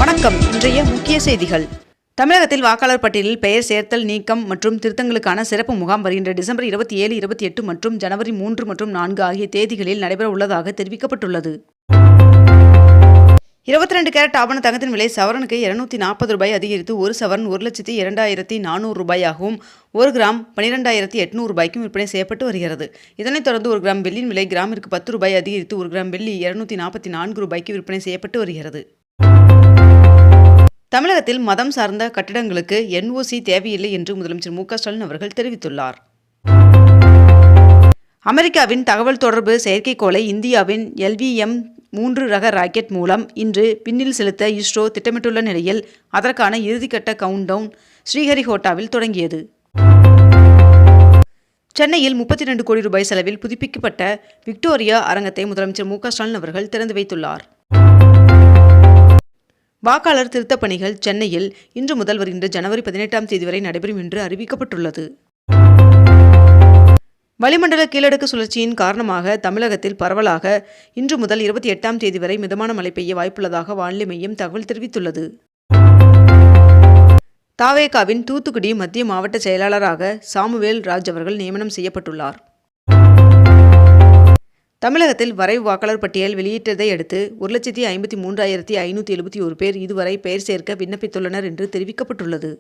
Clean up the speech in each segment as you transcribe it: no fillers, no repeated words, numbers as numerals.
வணக்கம். இன்றைய முக்கிய செய்திகள். தமிழகத்தில் வாக்காளர் பட்டியலில் பெயர் சேர்த்தல், நீக்கம் மற்றும் திருத்தங்களுக்கான சிறப்பு முகாம் வருகின்ற டிசம்பர் 27, 28 மற்றும் ஜனவரி 3 மற்றும் 4 ஆகிய தேதிகளில் நடைபெற உள்ளதாக தெரிவிக்கப்பட்டுள்ளது. 22 கேரட் ஆபண தங்கத்தின் விலை சவரனுக்கு ரூ. 240 அதிகரித்து ஒரு சவரன் ₹1,02,400 ஒரு கிராம் ₹12,800 விற்பனை செய்யப்பட்டு வருகிறது. இதனைத் தொடர்ந்து ஒரு கிராம் வெள்ளியின் விலை கிராமிற்கு ₹10 அதிகரித்து ஒரு கிராம் வெள்ளி ₹244 விற்பனை செய்யப்பட்டு வருகிறது. தமிழகத்தில் மதம் சார்ந்த கட்டிடங்களுக்கு NOC தேவையில்லை என்று முதலமைச்சர் மு.க. ஸ்டாலின் அவர்கள் தெரிவித்துள்ளார். அமெரிக்காவின் தகவல் தொடர்பு செயற்கைக்கோளை இந்தியாவின் LVM-3 ரக ராக்கெட் மூலம் இன்று விண்ணில் செலுத்த இஸ்ரோ திட்டமிட்டுள்ள நிலையில் அதற்கான இறுதிக்கட்ட கவுண்டவுன் ஸ்ரீஹரிகோட்டாவில் தொடங்கியது. சென்னையில் ₹32 கோடி செலவில் புதுப்பிக்கப்பட்ட விக்டோரியா அரங்கத்தை முதலமைச்சர் மு.க. ஸ்டாலின் அவர்கள் திறந்து வைத்துள்ளார். வாக்காளர் திருத்தப் பணிகள் சென்னையில் இன்று முதல் வருகின்ற ஜனவரி 18ஆம் தேதி வரை நடைபெறும் என்று அறிவிக்கப்பட்டுள்ளது. வளிமண்டல கீழடுக்கு சுழற்சியின் காரணமாக தமிழகத்தில் பரவலாக இன்று முதல் 28ஆம் தேதி வரை மிதமான மழை பெய்ய வாய்ப்புள்ளதாக வானிலை மையம் தகவல் தெரிவித்துள்ளது. தாவேகாவின் தூத்துக்குடி மத்திய மாவட்ட செயலாளராக சாமுவேல் ராஜ் அவர்கள் நியமனம் செய்யப்பட்டுள்ளார். தமிழகத்தில் வரைவு வாக்காளர் பட்டியல் வெளியிட்டதை அடுத்து 1,53,571 பேர் இதுவரை பெயர் சேர்க்க விண்ணப்பித்துள்ளனர் என்று தெரிவிக்கப்பட்டுள்ளது.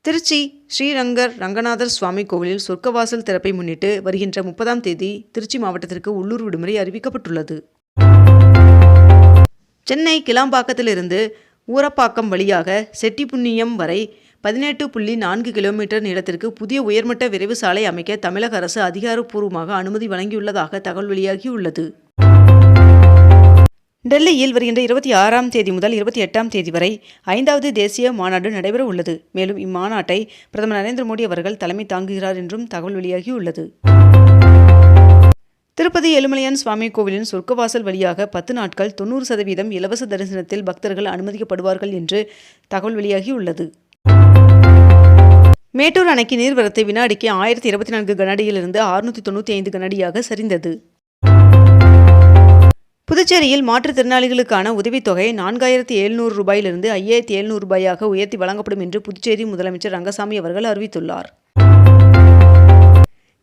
திருச்சி ஸ்ரீரங்கர் ரங்கநாதர் சுவாமி கோவிலில் சொர்க்கவாசல் திறப்பை முன்னிட்டு வருகின்ற 30ஆம் தேதி திருச்சி மாவட்டத்திற்கு உள்ளூர் விடுமுறை அறிவிக்கப்பட்டுள்ளது. சென்னை கிளாம்பாக்கத்திலிருந்து ஊரப்பாக்கம் வழியாக செட்டிப்புண்ணியம் வரை 18.4 கிலோமீட்டர் நீளத்திற்கு புதிய உயர்மட்ட விரைவு சாலை அமைக்க தமிழக அரசு அதிகாரப்பூர்வமாக அனுமதி வழங்கியுள்ளதாக தகவல் வெளியாகியுள்ளது. டெல்லியில் வருகின்ற 26ஆம் தேதி முதல் 28ஆம் தேதி வரை 5வது தேசிய மாநாடு நடைபெற உள்ளது. மேலும் இம்மாநாட்டை பிரதமர் நரேந்திர மோடி அவர்கள் தலைமை தாங்குகிறார் என்றும் தகவல் வெளியாகியுள்ளது. திருப்பதி ஏழுமலையான் சுவாமி கோவிலின் சொர்க்கவாசல் வழியாக 10 நாட்கள் 90% இலவச தரிசனத்தில் பக்தர்கள் அனுமதிக்கப்படுவார்கள் என்று தகவல் வெளியாகியுள்ளது. மேட்டூர் அணைக்கு நீர்வரத்து வினாடிக்கு 1024 கனஅடியிலிருந்து 695 கனஅடியாக சரிந்தது. புதுச்சேரியில் மாற்றுத்திறனாளிகளுக்கான உதவித்தொகை ₹4,700 ₹5,700 உயர்த்தி வழங்கப்படும் என்று புதுச்சேரி முதலமைச்சர் ரங்கசாமி அவர்கள் அறிவித்துள்ளார்.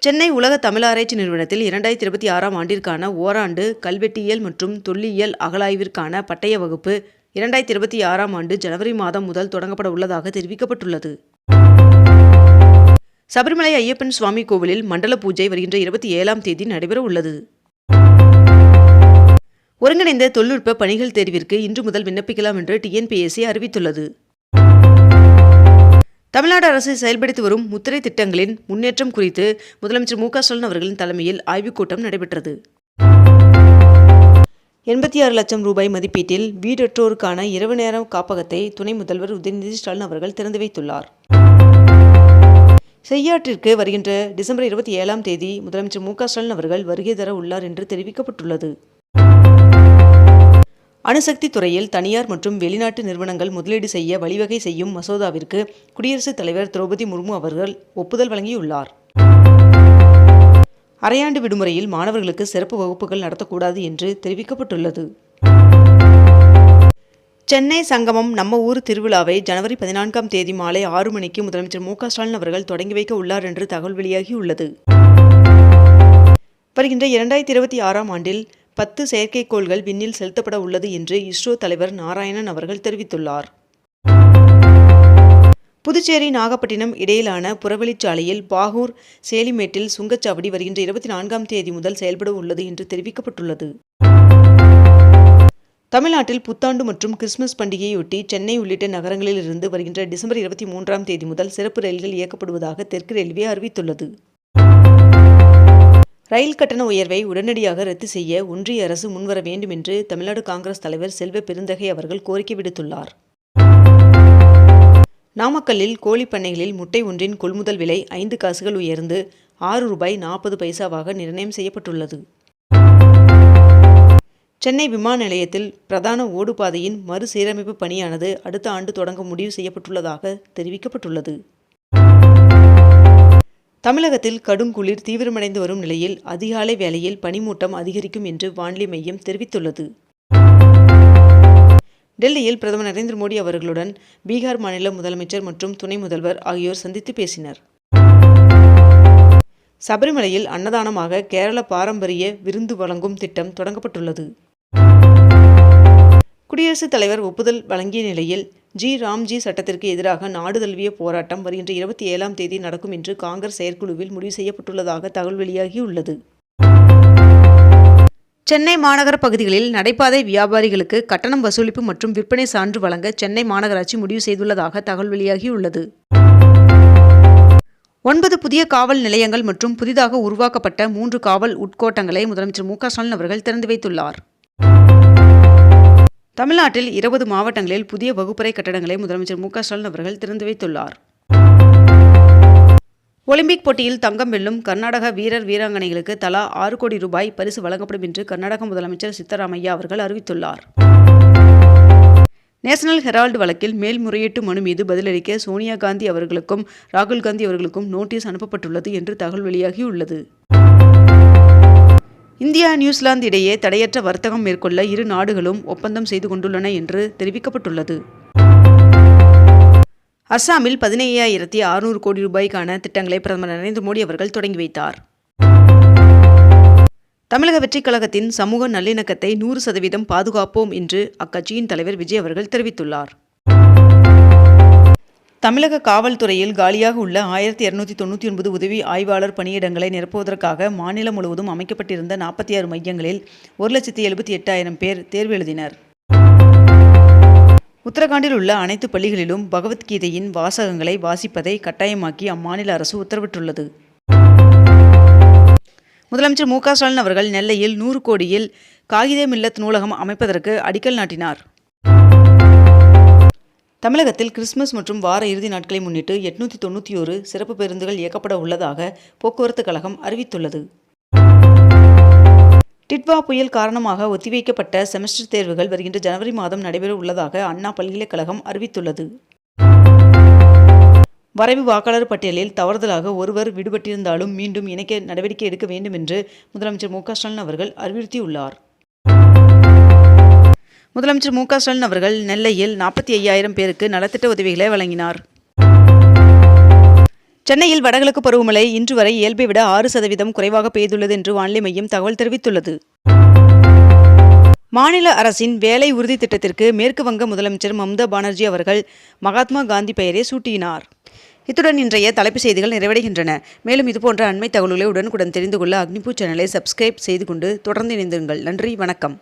சென்னை உலக தமிழாராய்ச்சி நிறுவனத்தில் 2026ஆம் ஆண்டிற்கான ஓராண்டு கல்வெட்டியல் மற்றும் தொல்லியல் அகழாய்விற்கான பட்டய வகுப்பு 2026ஆம் ஆண்டு ஜனவரி மாதம் முதல் தொடங்கப்பட உள்ளதாக தெரிவிக்கப்பட்டுள்ளது. சபரிமலை ஐயப்பன் சுவாமி கோவிலில் மண்டல பூஜை வருகின்ற 27ஆம் தேதி நடைபெற உள்ளது. ஒருங்கிணைந்த தொழில்நுட்ப பணிகள் தேர்விற்கு இன்று முதல் விண்ணப்பிக்கலாம் என்று TNPSC அறிவித்துள்ளது. தமிழ்நாடு அரசு செயல்படுத்தி வரும் முத்திரை திட்டங்களின் முன்னேற்றம் குறித்து முதலமைச்சர் மு.க. ஸ்டாலின் அவர்களின் தலைமையில் ஆய்வுக் கூட்டம் நடைபெற்றது. 86 லட்சம் ரூபாய் மதிப்பீட்டில் வீடற்றோருக்கான இரவு நேர காப்பகத்தை துணை முதல்வர் உதயநிதி ஸ்டாலின் அவர்கள் திறந்து வைத்துள்ளார். செய்யாற்றிற்கு வருகின்ற டிசம்பர் 27ஆம் தேதி முதலமைச்சர் மு.க. ஸ்டாலின் அவர்கள் வருகை தர உள்ளார் என்று தெரிவிக்கப்பட்டுள்ளது. அணுசக்தி துறையில் தனியார் மற்றும் வெளிநாட்டு நிறுவனங்கள் முதலீடு செய்ய வழிவகை செய்யும் மசோதாவிற்கு குடியரசுத் தலைவர் திரௌபதி முர்மு அவர்கள் ஒப்புதல் வழங்கியுள்ளார். அரையாண்டு விடுமுறையில் மாணவர்களுக்கு சிறப்பு வகுப்புகள் நடத்தக்கூடாது என்று தெரிவிக்கப்பட்டுள்ளது. சென்னை சங்கமம் நம்ம ஊர் திருவிழாவை ஜனவரி 14ஆம் தேதி மாலை 6 மணிக்கு முதலமைச்சர் மு.க. ஸ்டாலின் அவர்கள் தொடங்கி வைக்க உள்ளார் என்று தகவல் வெளியாகியுள்ளது. வருகின்ற 2026ஆம் ஆண்டில் 10 செயற்கைக்கோள்கள் விண்ணில் செலுத்தப்பட உள்ளது என்று இஸ்ரோ தலைவர் நாராயணன் அவர்கள் தெரிவித்துள்ளார். புதுச்சேரி நாகப்பட்டினம் இடையிலான புறவழிச்சாலையில் பாகூர் சேலிமேட்டில் சுங்கச்சாவடி வருகின்ற 24ஆம் தேதி முதல் செயல்பட உள்ளது என்று தெரிவிக்கப்பட்டுள்ளது. தமிழ்நாட்டில் புத்தாண்டு மற்றும் கிறிஸ்துமஸ் பண்டிகையொட்டி சென்னை உள்ளிட்ட நகரங்களிலிருந்து வருகின்ற டிசம்பர் 23ஆம் தேதி முதல் சிறப்பு ரயில்கள் இயக்கப்படுவதாக தெற்கு ரயில்வே அறிவித்துள்ளது. ரயில் கட்டண உயர்வை உடனடியாக ரத்து செய்ய ஒன்றிய அரசு முன்வர வேண்டும் என்று தமிழ்நாடு காங்கிரஸ் தலைவர் செல்வ பெருந்தகை அவர்கள் கோரிக்கை விடுத்துள்ளார். நாமக்கல்லில் கோழி பண்ணைகளில் முட்டை ஒன்றின் கொள்முதல் விலை 5 காசுகள் உயர்ந்து ₹6.40 நிர்ணயம் செய்யப்பட்டுள்ளது. சென்னை விமான நிலையத்தில் பிரதான ஓடுபாதையின் மறுசீரமைப்பு பணியானது அடுத்த ஆண்டு தொடங்க முடிவு செய்யப்பட்டுள்ளதாக தெரிவிக்கப்பட்டுள்ளது. தமிழகத்தில் கடுங்குளிர் தீவிரமடைந்து வரும் நிலையில் அதிகாலை வேளையில் பனிமூட்டம் அதிகரிக்கும் என்று வானிலை மையம் தெரிவித்துள்ளது. டெல்லியில் பிரதமர் நரேந்திர மோடி அவர்களுடன் பீகார் மாநில முதலமைச்சர் மற்றும் துணை முதல்வர் ஆகியோர் சந்தித்து பேசினர். சபரிமலையில் அன்னதானமாக கேரள பாரம்பரிய விருந்து வழங்கும் திட்டம் தொடங்கப்பட்டுள்ளது. குடியரசுத் தலைவர் ஒப்புதல் வழங்கிய நிலையில் ராம்ஜி சட்டத்திற்கு எதிராக நாடு தழுவிய போராட்டம் வருகின்ற 27ஆம் தேதி நடக்கும் என்று காங்கிரஸ் செயற்குழுவில் முடிவு செய்யப்பட்டுள்ளதாக தகவல் வெளியாகியுள்ளது. சென்னை மாநகர பகுதிகளில் நடைபாதை வியாபாரிகளுக்கு கட்டணம் வசூலிப்பு மற்றும் விற்பனை சான்று வழங்க சென்னை மாநகராட்சி முடிவு செய்துள்ளதாக தகவல் வெளியாகியுள்ளது. 9 புதிய காவல் நிலையங்கள் மற்றும் புதிதாக உருவாக்கப்பட்ட 3 காவல் உட்கோட்டங்களை முதலமைச்சர் மு.க.ஸ்டாலின் அவர்கள் திறந்து வைத்துள்ளார். தமிழ்நாட்டில் 20 மாவட்டங்களில் புதிய வகுப்பறை கட்டடங்களை முதலமைச்சர் மு.க.ஸ்டாலின் அவர்கள் திறந்து வைத்துள்ளார். ஒலிம்பிக் போட்டியில் தங்கம் வெல்லும் கர்நாடக வீரர் வீராங்கனைகளுக்கு தலா 6 கோடி ரூபாய் பரிசு வழங்கப்படும் என்று கர்நாடக முதலமைச்சர் சித்தராமையா அவர்கள் அறிவித்துள்ளார். நேஷனல் ஹெரால்டு வழக்கில் மேல்முறையீட்டு மனு மீது பதிலளிக்க சோனியா காந்தி அவர்களுக்கும் ராகுல் காந்தி அவர்களுக்கும் நோட்டீஸ் அனுப்பப்பட்டுள்ளது என்று தகவல் வெளியாகியுள்ளது. இந்தியா நியூசிலாந்து இடையே தடையற்ற வர்த்தகம் மேற்கொள்ள இரு நாடுகளும் ஒப்பந்தம் செய்து கொண்டுள்ளன என்று தெரிவிக்கப்பட்டுள்ளது. அஸ்ஸாமில் 15,600 கோடி ரூபாய்க்கான திட்டங்களை பிரதமர் நரேந்திர மோடி அவர்கள் தொடங்கி வைத்தார். தமிழக வெற்றிக் கழகத்தின் சமூக நல்லிணக்கத்தை 100% பாதுகாப்போம் என்று அக்கட்சியின் தலைவர் விஜய் அவர்கள் தெரிவித்துள்ளார். தமிழக காவல்துறையில் காலியாக உள்ள 1299 உதவி ஆய்வாளர் பணியிடங்களை நிரப்புவதற்காக மாநிலம் முழுவதும் அமைக்கப்பட்டிருந்த 46 மையங்களில் 1,78,000 பேர் தேர்வு எழுதினர். உத்தரகாண்டில் உள்ள அனைத்து பள்ளிகளிலும் பகவத்கீதையின் வாசகங்களை வாசிப்பதை கட்டாயமாக்கி அம்மாநில அரசு உத்தரவிட்டுள்ளது. முதலமைச்சர் மு.க.ஸ்டாலின் அவர்கள் நெல்லையில் 100 கோடியில் காகிதே மில்லத் நூலகம் அமைப்பதற்கு அடிக்கல் நாட்டினார். தமிழகத்தில் கிறிஸ்துமஸ் மற்றும் வார இறுதி நாட்களை முன்னிட்டு 891 சிறப்பு பேருந்துகள் இயக்கப்பட உள்ளதாக போக்குவரத்து கழகம் அறிவித்துள்ளது. டிட்வா புயல் காரணமாக ஒத்திவைக்கப்பட்ட செமஸ்டர் தேர்வுகள் வருகின்ற ஜனவரி மாதம் நடைபெற உள்ளதாக அண்ணா பல்கலைக்கழகம் அறிவித்துள்ளது. வரைவு வாக்காளர் பட்டியலில் தவறுதலாக ஒருவர் விடுபட்டிருந்தாலும் மீண்டும் இணைக்க நடவடிக்கை எடுக்க வேண்டும் என்று முதலமைச்சர் மு.க.ஸ்டாலின் அவர்கள் அறிவுறுத்தியுள்ளார். முதலமைச்சர் மு.க.ஸ்டாலின் அவர்கள் நெல்லையில் 45,000 பேருக்கு நலத்திட்ட உதவிகளை வழங்கினார். சென்னையில் வடகிழக்கு பருவமழை இன்று வரை இயல்பை விட 6% குறைவாக பெய்துள்ளது என்று வானிலை மையம் தகவல் தெரிவித்துள்ளது. மாநில அரசின் வேலை உறுதி திட்டத்திற்கு மேற்கு வங்க முதலமைச்சர் மம்தா பானர்ஜி அவர்கள் மகாத்மா காந்தி பெயரை சூட்டினார். இத்துடன் இன்றைய தலைப்புச் செய்திகள் நிறைவடைகின்றன. மேலும் இதுபோன்ற அண்மை தகவல்களை உடனுக்குடன் தெரிந்து கொள்ள அக்னிபூ சேனலை சப்ஸ்கிரைப் செய்து கொண்டு தொடர்ந்து இணைந்திருங்கள். நன்றி, வணக்கம்.